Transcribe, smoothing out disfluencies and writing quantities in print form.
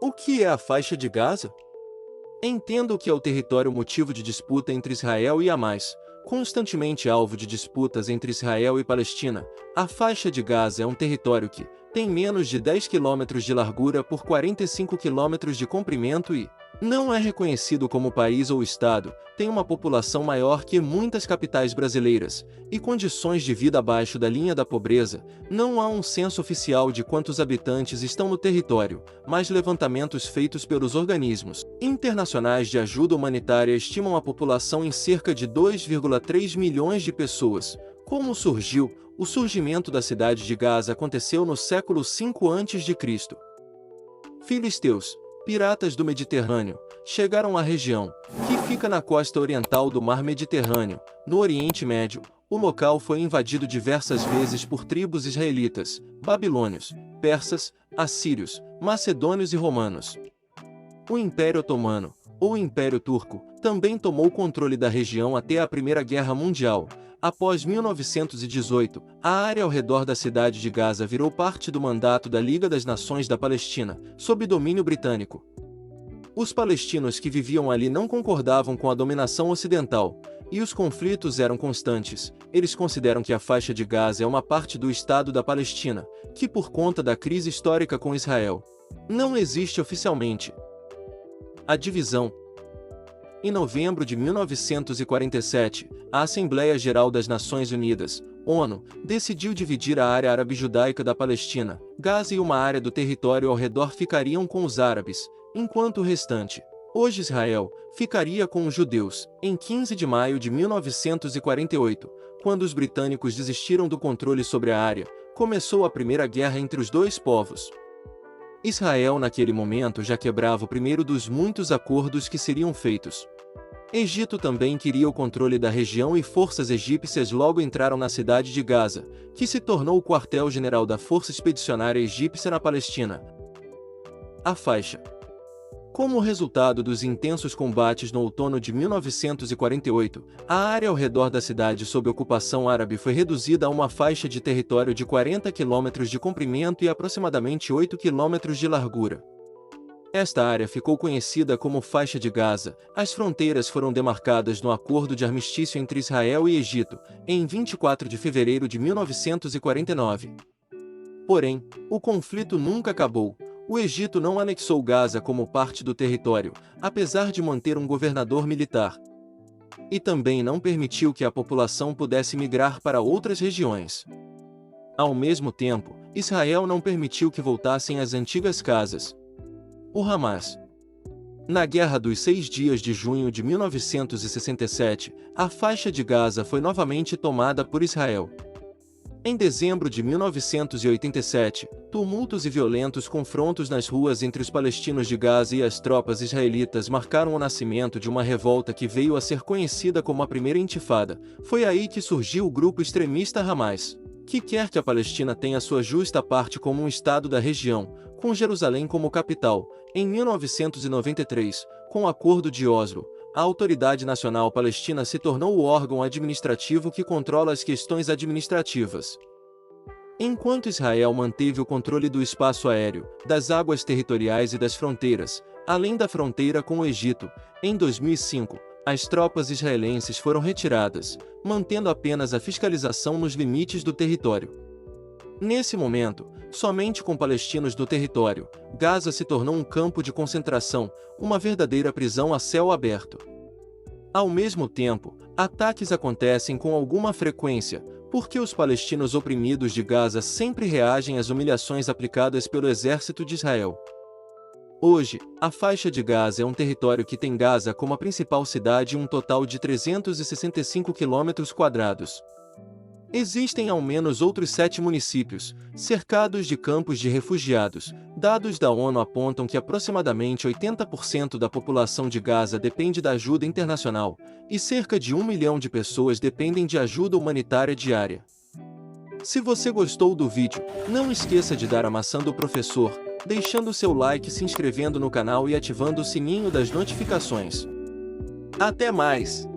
O que é a faixa de Gaza? Entendo que é o território motivo de disputa entre Israel e Hamas, constantemente alvo de disputas entre Israel e Palestina. A faixa de Gaza é um território que tem menos de 10 km de largura por 45 km de comprimento e não é reconhecido como país ou estado, tem uma população maior que muitas capitais brasileiras, e condições de vida abaixo da linha da pobreza. Não há um censo oficial de quantos habitantes estão no território, mas levantamentos feitos pelos organismos internacionais de ajuda humanitária estimam a população em cerca de 2,3 milhões de pessoas. Como surgiu? O surgimento da cidade de Gaza aconteceu no século V a.C. Filisteus, piratas do Mediterrâneo, chegaram à região, que fica na costa oriental do Mar Mediterrâneo, no Oriente Médio. O local foi invadido diversas vezes por tribos israelitas, babilônios, persas, assírios, macedônios e romanos. O Império Otomano, ou Império Turco, também tomou controle da região até a Primeira Guerra Mundial. Após 1918, a área ao redor da cidade de Gaza virou parte do mandato da Liga das Nações da Palestina, sob domínio britânico. Os palestinos que viviam ali não concordavam com a dominação ocidental, e os conflitos eram constantes. Eles consideram que a faixa de Gaza é uma parte do Estado da Palestina, que por conta da crise histórica com Israel, não existe oficialmente. A divisão. Em novembro de 1947, a Assembleia Geral das Nações Unidas, ONU, decidiu dividir a área árabe-judaica da Palestina. Gaza e uma área do território ao redor ficariam com os árabes, enquanto o restante, hoje Israel, ficaria com os judeus. Em 15 de maio de 1948, quando os britânicos desistiram do controle sobre a área, começou a Primeira Guerra entre os dois povos. Israel naquele momento já quebrava o primeiro dos muitos acordos que seriam feitos. Egito também queria o controle da região e forças egípcias logo entraram na cidade de Gaza, que se tornou o quartel-general da Força Expedicionária Egípcia na Palestina. A faixa. Como resultado dos intensos combates no outono de 1948, a área ao redor da cidade sob ocupação árabe foi reduzida a uma faixa de território de 40 km de comprimento e aproximadamente 8 km de largura. Esta área ficou conhecida como Faixa de Gaza. As fronteiras foram demarcadas no Acordo de Armistício entre Israel e Egito, em 24 de fevereiro de 1949. Porém, o conflito nunca acabou. O Egito não anexou Gaza como parte do território, apesar de manter um governador militar. E também não permitiu que a população pudesse migrar para outras regiões. Ao mesmo tempo, Israel não permitiu que voltassem às antigas casas. O Hamas. Na Guerra dos 6 Dias de junho de 1967, a faixa de Gaza foi novamente tomada por Israel. Em dezembro de 1987, tumultos e violentos confrontos nas ruas entre os palestinos de Gaza e as tropas israelitas marcaram o nascimento de uma revolta que veio a ser conhecida como a Primeira Intifada. Foi aí que surgiu o grupo extremista Hamas, que quer que a Palestina tenha sua justa parte como um estado da região, com Jerusalém como capital. Em 1993, com o Acordo de Oslo, a Autoridade Nacional Palestina se tornou o órgão administrativo que controla as questões administrativas. Enquanto Israel manteve o controle do espaço aéreo, das águas territoriais e das fronteiras, além da fronteira com o Egito, em 2005, as tropas israelenses foram retiradas, mantendo apenas a fiscalização nos limites do território. Nesse momento, somente com palestinos no território, Gaza se tornou um campo de concentração, uma verdadeira prisão a céu aberto. Ao mesmo tempo, ataques acontecem com alguma frequência, porque os palestinos oprimidos de Gaza sempre reagem às humilhações aplicadas pelo exército de Israel. Hoje, a faixa de Gaza é um território que tem Gaza como a principal cidade e um total de 365 km². Existem ao menos outros 7 municípios, cercados de campos de refugiados. Dados da ONU apontam que aproximadamente 80% da população de Gaza depende da ajuda internacional, e cerca de 1 milhão de pessoas dependem de ajuda humanitária diária. Se você gostou do vídeo, não esqueça de dar a maçã do professor, deixando seu like, se inscrevendo no canal e ativando o sininho das notificações. Até mais!